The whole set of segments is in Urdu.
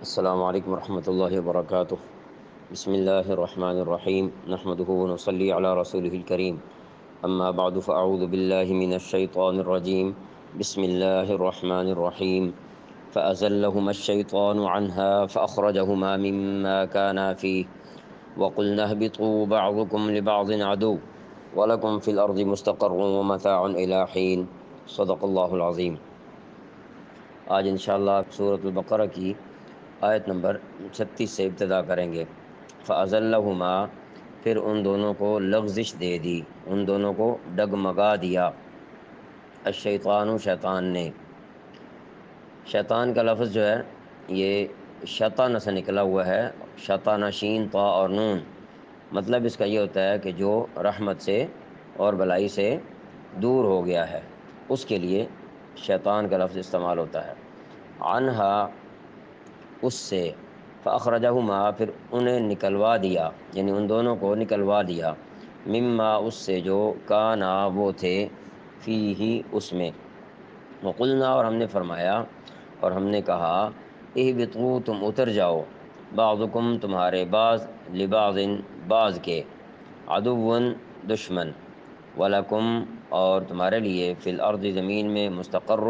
السلام علیکم ورحمۃ اللہ وبرکاتہ۔ بسم اللہ الرحمن الرحیم، نحمدہ ونصلی علی رسولہ الکریم، اما بعد فاعوذ باللہ من الشیطان الرجیم، بسم اللہ الرحمن الرحیم۔ فأزلهما الشیطان عنها فأخرجهما مما كانا فيه وقلنا اهبطوا بعضكم لبعض عدو ولكم في الأرض مستقر ومتاع إلى حين۔ صدق اللہ العظیم۔ آج انشاءاللہ سورۃ البقرہ کی آیت نمبر 36 سے ابتدا کریں گے۔ فَأَزَلَّهُمَا، پھر ان دونوں کو لغزش دے دی، ان دونوں کو ڈگمگا دیا، الشیطان، شیطان نے۔ شیطان کا لفظ جو ہے یہ شیطان سے نکلا ہوا ہے، شیطان، شین، طا اور نون۔ مطلب اس کا یہ ہوتا ہے کہ جو رحمت سے اور بلائی سے دور ہو گیا ہے، اس کے لیے شیطان کا لفظ استعمال ہوتا ہے۔ عنہا، اس سے، فاخرجہما، پھر انہیں نکلوا دیا، یعنی ان دونوں کو نکلوا دیا، مما، اس سے، جو کانا، وہ تھے، فیہ، اس میں، وقلنا، اور ہم نے فرمایا اور ہم نے کہا، اہبطوا، تم اتر جاؤ، بعضکم، تمہارے، بعض، لبعض، بعض کے، عدون، دشمن، ولکم، اور تمہارے لیے، فی الارض، زمین میں، مستقر،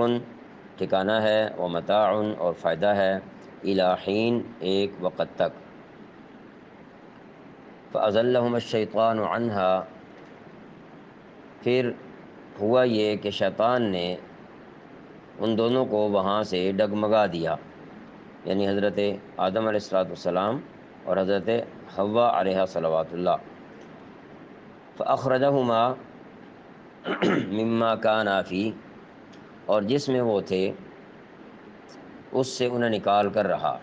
ٹھکانہ ہے، ومتاع، اور فائدہ ہے، الی حین، ایک وقت تک۔ فأزلہم الشیطان عنہا، پھر ہوا یہ کہ شیطان نے ان دونوں کو وہاں سے ڈگمگا دیا، یعنی حضرت آدم علیہ السلام اور حضرت حوا علیہ صلوات اللہ۔ فأخرجہما مما کانا فی، اور جس میں وہ تھے اس سے انہیں نکال کر رہا۔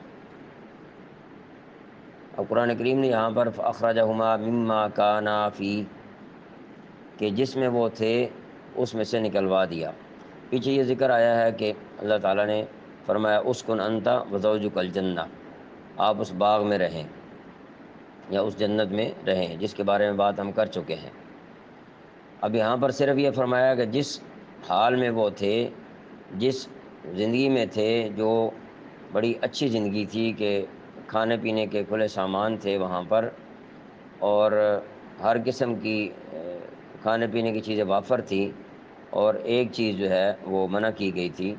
اور قرآن کریم نے یہاں پر فأخرجہما مما کانا فی، کہ جس میں وہ تھے اس میں سے نکلوا دیا۔ پیچھے یہ ذکر آیا ہے کہ اللہ تعالیٰ نے فرمایا اسکن انت وزوجک الجنہ، آپ اس باغ میں رہیں یا اس جنت میں رہیں، جس کے بارے میں بات ہم کر چکے ہیں۔ اب یہاں پر صرف یہ فرمایا کہ جس حال میں وہ تھے، جس زندگی میں تھے، جو بڑی اچھی زندگی تھی کہ کھانے پینے کے کھلے سامان تھے وہاں پر، اور ہر قسم کی کھانے پینے کی چیزیں وافر تھیں، اور ایک چیز جو ہے وہ منع کی گئی تھی،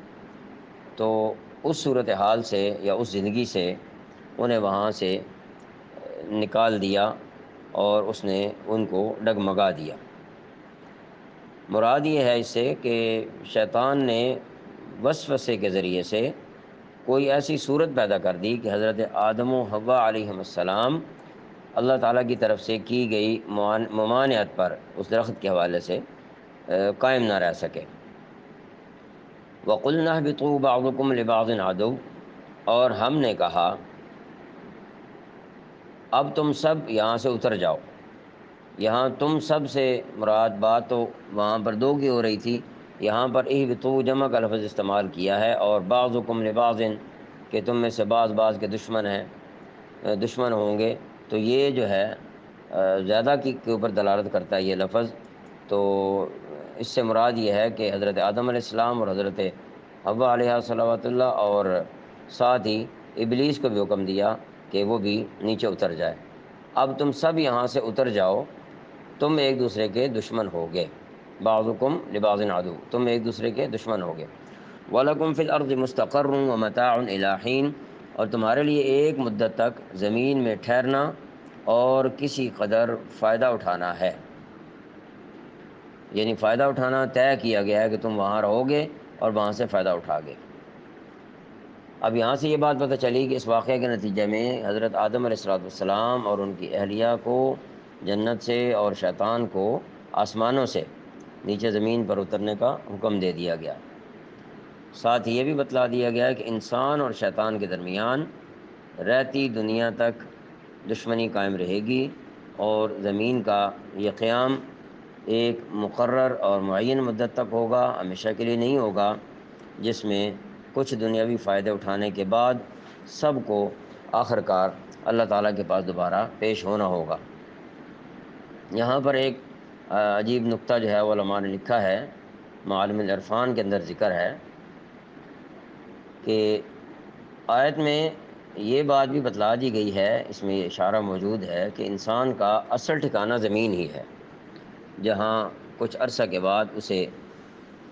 تو اس صورتحال سے یا اس زندگی سے انہیں وہاں سے نکال دیا اور اس نے ان کو ڈگمگا دیا۔ مراد یہ ہے اس سے کہ شیطان نے وسوسے کے ذریعے سے کوئی ایسی صورت پیدا کر دی کہ حضرت آدم و حوا علیہم السلام اللہ تعالیٰ کی طرف سے کی گئی ممانعت پر اس درخت کے حوالے سے قائم نہ رہ سکے۔ وَقُلْنَا اهْبِطُوا بَعْضُكُمْ لِبَعْضٍ عَدُوٌّ، اور ہم نے کہا اب تم سب یہاں سے اتر جاؤ۔ یہاں تم سب سے مراد بات تو وہاں پر دو کی ہو رہی تھی، یہاں پر اہبطوا جمع کا لفظ استعمال کیا ہے، اور بعضکم لبعض، کہ تم میں سے بعض بعض کے دشمن ہیں، دشمن ہوں گے، تو یہ جو ہے زیادہ کے اوپر دلالت کرتا ہے یہ لفظ۔ تو اس سے مراد یہ ہے کہ حضرت آدم علیہ السلام اور حضرت حوا علیہ صلوات اللہ، اور ساتھ ہی ابلیس کو بھی حکم دیا کہ وہ بھی نیچے اتر جائے۔ اب تم سب یہاں سے اتر جاؤ، تم ایک دوسرے کے دشمن ہوگے، بعضکم لبعض عدو، تم ایک دوسرے کے دشمن ہوگے۔ وَلَكُمْ فِي الْأَرْضِ مُسْتَقَرٌّ وَمَتَاعٌ إِلَىٰ حِينٍ، اور تمہارے لیے ایک مدت تک زمین میں ٹھہرنا اور کسی قدر فائدہ اٹھانا ہے، یعنی فائدہ اٹھانا طے کیا گیا ہے کہ تم وہاں رہو گے اور وہاں سے فائدہ اٹھا گے۔ اب یہاں سے یہ بات پتہ چلی کہ اس واقعے کے نتیجے میں حضرت آدم علیہ السلام اور ان کی اہلیہ کو جنت سے اور شیطان کو آسمانوں سے نیچے زمین پر اترنے کا حکم دے دیا گیا۔ ساتھ یہ بھی بتلا دیا گیا کہ انسان اور شیطان کے درمیان رہتی دنیا تک دشمنی قائم رہے گی، اور زمین کا یہ قیام ایک مقرر اور معین مدت تک ہوگا، ہمیشہ کے لیے نہیں ہوگا، جس میں کچھ دنیاوی فائدے اٹھانے کے بعد سب کو آخر کار اللہ تعالیٰ کے پاس دوبارہ پیش ہونا ہوگا۔ یہاں پر ایک عجیب نقطہ جو ہے علماء نے لکھا ہے، معالم العرفان کے اندر ذکر ہے کہ آیت میں یہ بات بھی بتلا دی گئی ہے، اس میں یہ اشارہ موجود ہے کہ انسان کا اصل ٹھکانہ زمین ہی ہے، جہاں کچھ عرصہ کے بعد اسے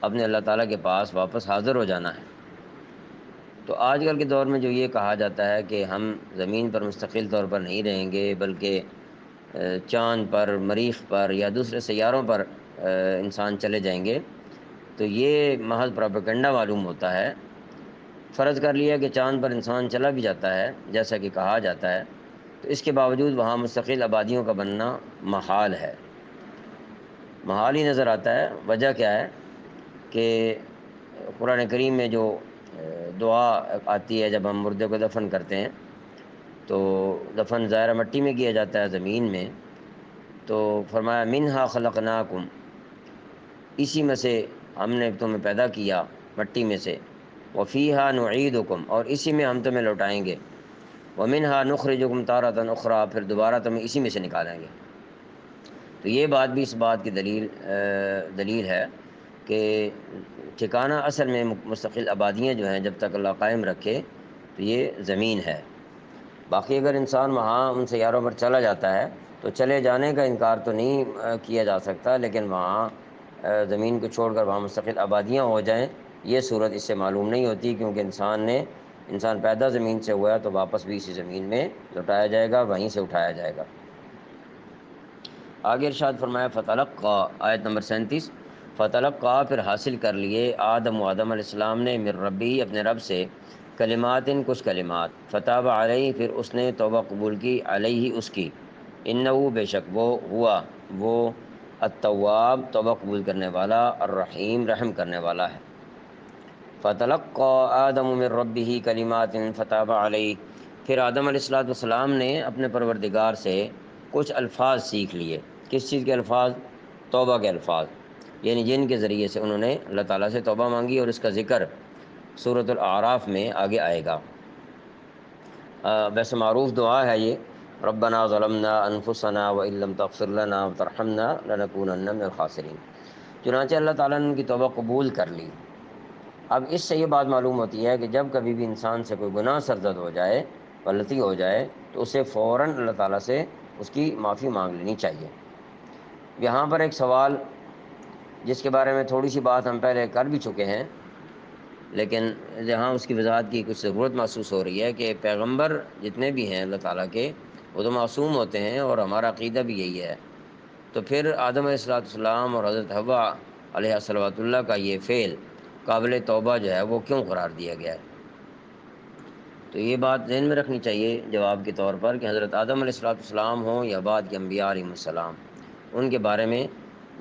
اپنے اللہ تعالیٰ کے پاس واپس حاضر ہو جانا ہے۔ تو آج کل کے دور میں جو یہ کہا جاتا ہے کہ ہم زمین پر مستقل طور پر نہیں رہیں گے، بلکہ چاند پر، مریخ پر یا دوسرے سیاروں پر انسان چلے جائیں گے، تو یہ محض پروپیگنڈا معلوم ہوتا ہے۔ فرض کر لیا کہ چاند پر انسان چلا بھی جاتا ہے جیسا کہ کہا جاتا ہے، تو اس کے باوجود وہاں مستقل آبادیوں کا بننا محال ہے، محال ہی نظر آتا ہے۔ وجہ کیا ہے کہ قرآن کریم میں جو دعا آتی ہے جب ہم مردے کو دفن کرتے ہیں، تو دفن ظاہرہ مٹی میں کیا جاتا ہے، زمین میں، تو فرمایا منہا خلقناکم، اسی میں سے ہم نے تمہیں پیدا کیا، مٹی میں سے، وفیہا نعیدکم، اور اسی میں ہم تمہیں لوٹائیں گے، ومنہا نخرجکم تارۃ اخری، پھر دوبارہ تمہیں اسی میں سے نکالیں گے۔ تو یہ بات بھی اس بات کی دلیل ہے کہ ٹھکانہ اصل میں مستقل آبادیاں جو ہیں جب تک اللہ قائم رکھے تو یہ زمین ہے۔ باقی اگر انسان وہاں ان سیاروں پر چلا جاتا ہے تو چلے جانے کا انکار تو نہیں کیا جا سکتا، لیکن وہاں زمین کو چھوڑ کر وہاں مستقل آبادیاں ہو جائیں، یہ صورت اس سے معلوم نہیں ہوتی، کیونکہ انسان پیدا زمین سے ہوا ہے تو واپس بھی اسی زمین میں لوٹایا جائے گا، وہیں سے اٹھایا جائے گا۔ آگے ارشاد فرمایا فتلقى، آیت نمبر 37، فتلقى، پھر حاصل کر لیے آدم علیہ السلام نے من ربی، اپنے رب سے، کلمات، کچھ کلمات، فتاب علیہ، پھر اس نے توبہ قبول کی، علیہ، اس کی، انہ، بے شک وہ التواب، توبہ قبول کرنے والا، الرحیم، رحم کرنے والا ہے۔ فتلقى آدم من ربه کلمات فتاب علیہ، پھر آدم علیہ السلام نے اپنے پروردگار سے کچھ الفاظ سیکھ لیے۔ کس چیز کے الفاظ؟ توبہ کے الفاظ، یعنی جن کے ذریعے سے انہوں نے اللہ تعالیٰ سے توبہ مانگی، اور اس کا ذکر سورۃ الاعراف میں آگے آئے گا۔ ویسے معروف دعا ہے یہ، ربنا ظلمنا انفسنا وان لم تغفر لنا وترحمنا لنکونن من الخاسرین۔ چنانچہ اللہ تعالیٰ نے ان کی توبہ قبول کر لی۔ اب اس سے یہ بات معلوم ہوتی ہے کہ جب کبھی بھی انسان سے کوئی گناہ سرزد ہو جائے، غلطی ہو جائے، تو اسے فوراً اللہ تعالیٰ سے اس کی معافی مانگ لینی چاہیے۔ یہاں پر ایک سوال جس کے بارے میں تھوڑی سی بات ہم پہلے کر بھی چکے ہیں، لیکن جہاں اس کی وضاحت کی کچھ ضرورت محسوس ہو رہی ہے کہ پیغمبر جتنے بھی ہیں اللہ تعالیٰ کے، وہ تو معصوم ہوتے ہیں، اور ہمارا عقیدہ بھی یہی ہے، تو پھر آدم علیہ السلام اور حضرت حوا علیہ الصلوۃ اللہ کا یہ فعل قابل توبہ جو ہے وہ کیوں قرار دیا گیا ہے؟ تو یہ بات ذہن میں رکھنی چاہیے جواب کے طور پر کہ حضرت آدم علیہ السلام ہوں یا بعد کے انبیاء علیہ السلام، ان کے بارے میں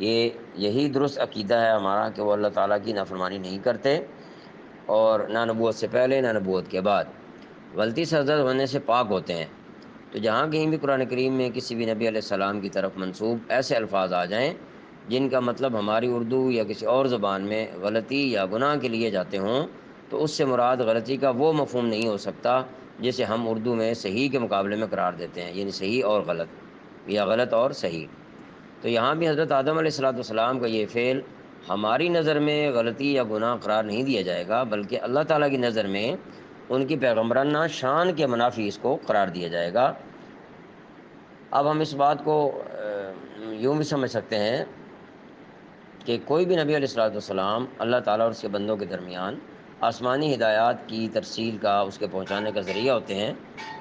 یہی درست عقیدہ ہے ہمارا کہ وہ اللہ تعالیٰ کی نافرمانی نہیں کرتے، اور نہ نبوت سے پہلے نہ نبوت کے بعد غلطی سرزد ہونے سے پاک ہوتے ہیں۔ تو جہاں کہیں بھی قرآن کریم میں کسی بھی نبی علیہ السلام کی طرف منسوب ایسے الفاظ آ جائیں جن کا مطلب ہماری اردو یا کسی اور زبان میں غلطی یا گناہ کے لیے جاتے ہوں، تو اس سے مراد غلطی کا وہ مفہوم نہیں ہو سکتا جسے ہم اردو میں صحیح کے مقابلے میں قرار دیتے ہیں، یعنی صحیح اور غلط یا غلط اور صحیح۔ تو یہاں بھی حضرت آدم علیہ السلام کا یہ فعل ہماری نظر میں غلطی یا گناہ قرار نہیں دیا جائے گا، بلکہ اللہ تعالیٰ کی نظر میں ان کی پیغمبرانہ شان کے منافی اس کو قرار دیا جائے گا۔ اب ہم اس بات کو یوں بھی سمجھ سکتے ہیں کہ کوئی بھی نبی علیہ السلام اللہ تعالیٰ اور اس کے بندوں کے درمیان آسمانی ہدایات کی ترسیل کا، اس کے پہنچانے کا ذریعہ ہوتے ہیں،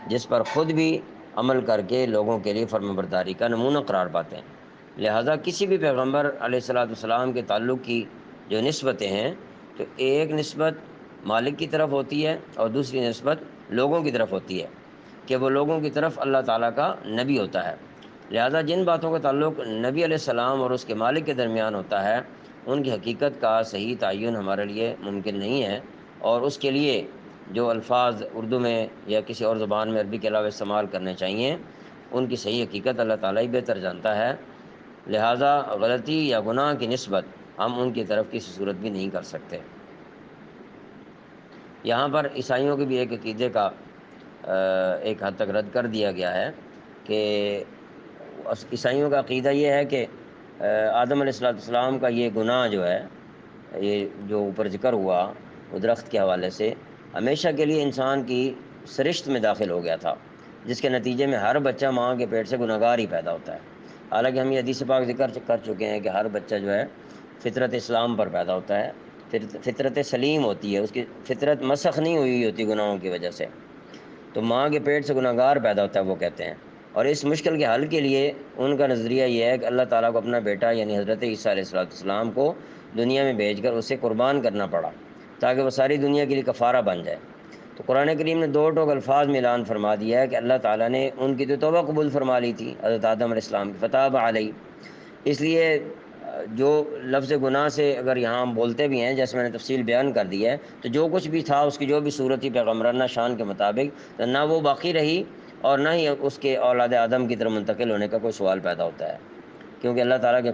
جس پر خود بھی عمل کر کے لوگوں کے لیے فرمانبرداری کا نمونہ قرار پاتے ہیں۔ لہٰذا کسی بھی پیغمبر علیہ السلام کے تعلق کی جو نسبتیں ہیں، تو ایک نسبت مالک کی طرف ہوتی ہے اور دوسری نسبت لوگوں کی طرف ہوتی ہے، کہ وہ لوگوں کی طرف اللہ تعالیٰ کا نبی ہوتا ہے۔ لہذا جن باتوں کا تعلق نبی علیہ السلام اور اس کے مالک کے درمیان ہوتا ہے، ان کی حقیقت کا صحیح تعین ہمارے لیے ممکن نہیں ہے، اور اس کے لیے جو الفاظ اردو میں یا کسی اور زبان میں عربی کے علاوہ استعمال کرنے چاہیے، ان کی صحیح حقیقت اللہ تعالیٰ ہی بہتر جانتا ہے۔ لہذا غلطی یا گناہ کی نسبت ہم ان کی طرف کسی صورت بھی نہیں کر سکتے۔ یہاں پر عیسائیوں کے بھی ایک عقیدے کا ایک حد تک رد کر دیا گیا ہے کہ عیسائیوں کا عقیدہ یہ ہے کہ آدم علیہ السلام کا یہ گناہ جو ہے، یہ جو اوپر ذکر ہوا وہ درخت کے حوالے سے، ہمیشہ کے لیے انسان کی سرشت میں داخل ہو گیا تھا، جس کے نتیجے میں ہر بچہ ماں کے پیٹ سے گناہگار ہی پیدا ہوتا ہے۔ حالانکہ ہم یہ حدیث پاک ذکر کر چکے ہیں کہ ہر بچہ جو ہے فطرت اسلام پر پیدا ہوتا ہے، فطرت سلیم ہوتی ہے، اس کی فطرت مسخ نہیں ہوئی ہوتی گناہوں کی وجہ سے، تو ماں کے پیٹ سے گناہگار پیدا ہوتا ہے وہ کہتے ہیں۔ اور اس مشکل کے حل کے لیے ان کا نظریہ یہ ہے کہ اللہ تعالیٰ کو اپنا بیٹا یعنی حضرت عیسیٰ علیہ السلام کو دنیا میں بھیج کر اسے قربان کرنا پڑا تاکہ وہ ساری دنیا کے لیے کفارہ بن جائے۔ تو قرآن کریم نے دو ٹوک الفاظ میں اعلان فرما دیا ہے کہ اللہ تعالیٰ نے ان کی تو توبہ قبول فرما لی تھی حضرت آدم علیہ السلام کی، فتاب علیہ۔ اس لیے جو لفظ گناہ سے اگر یہاں ہم بولتے بھی ہیں جیسے میں نے تفصیل بیان کر دی ہے، تو جو کچھ بھی تھا اس کی جو بھی صورت تھی پیغمبرانہ شان کے مطابق، تو نہ وہ باقی رہی اور نہ ہی اس کے اولاد آدم کی طرف منتقل ہونے کا کوئی سوال پیدا ہوتا ہے، کیونکہ اللہ تعالیٰ کے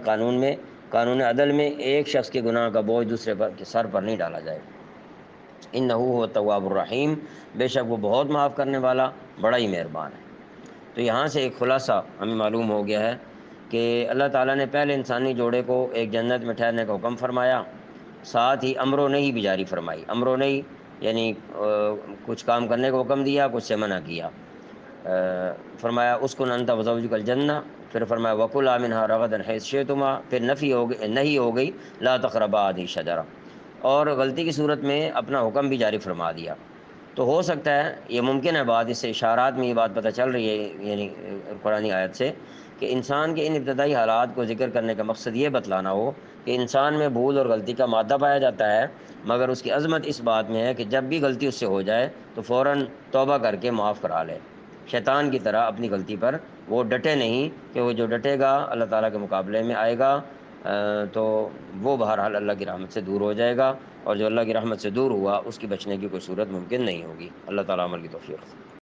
قانون عدل میں ایک شخص کے گناہ کا بوجھ دوسرے کے سر پر نہیں ڈالا جائے۔ انہ هو التواب الرحیم، بے شک وہ بہت معاف کرنے والا بڑا ہی مہربان ہے۔ تو یہاں سے ایک خلاصہ ہمیں معلوم ہو گیا ہے کہ اللہ تعالیٰ نے پہلے انسانی جوڑے کو ایک جنت میں ٹھہرنے کا حکم فرمایا، ساتھ ہی امر و نہی بھی جاری فرمائی۔ امر و نہی یعنی کچھ کام کرنے کو حکم دیا، کچھ سے منع کیا۔ فرمایا اسکن انت وزوجک الجنہ، پھر فرمایا وکلا منہا رغدا حیث شئتما، پھر نہیں ہو گئی لا تقربا هذه الشجرہ، اور غلطی کی صورت میں اپنا حکم بھی جاری فرما دیا۔ تو ہو سکتا ہے یہ ممکن ہے بات، اس سے اشارات میں یہ بات پتہ چل رہی ہے یعنی قرآنی آیت سے، کہ انسان کے ان ابتدائی حالات کو ذکر کرنے کا مقصد یہ بتلانا ہو کہ انسان میں بھول اور غلطی کا مادہ پایا جاتا ہے، مگر اس کی عظمت اس بات میں ہے کہ جب بھی غلطی اس سے ہو جائے تو فوراً توبہ کر کے معاف کرا لے۔ شیطان کی طرح اپنی غلطی پر وہ ڈٹے نہیں، کہ وہ جو ڈٹے گا اللہ تعالیٰ کے مقابلے میں آئے گا تو وہ بہرحال اللہ کی رحمت سے دور ہو جائے گا، اور جو اللہ کی رحمت سے دور ہوا اس کی بچنے کی کوئی صورت ممکن نہیں ہوگی۔ اللہ تعالیٰ عمل کی توفیق۔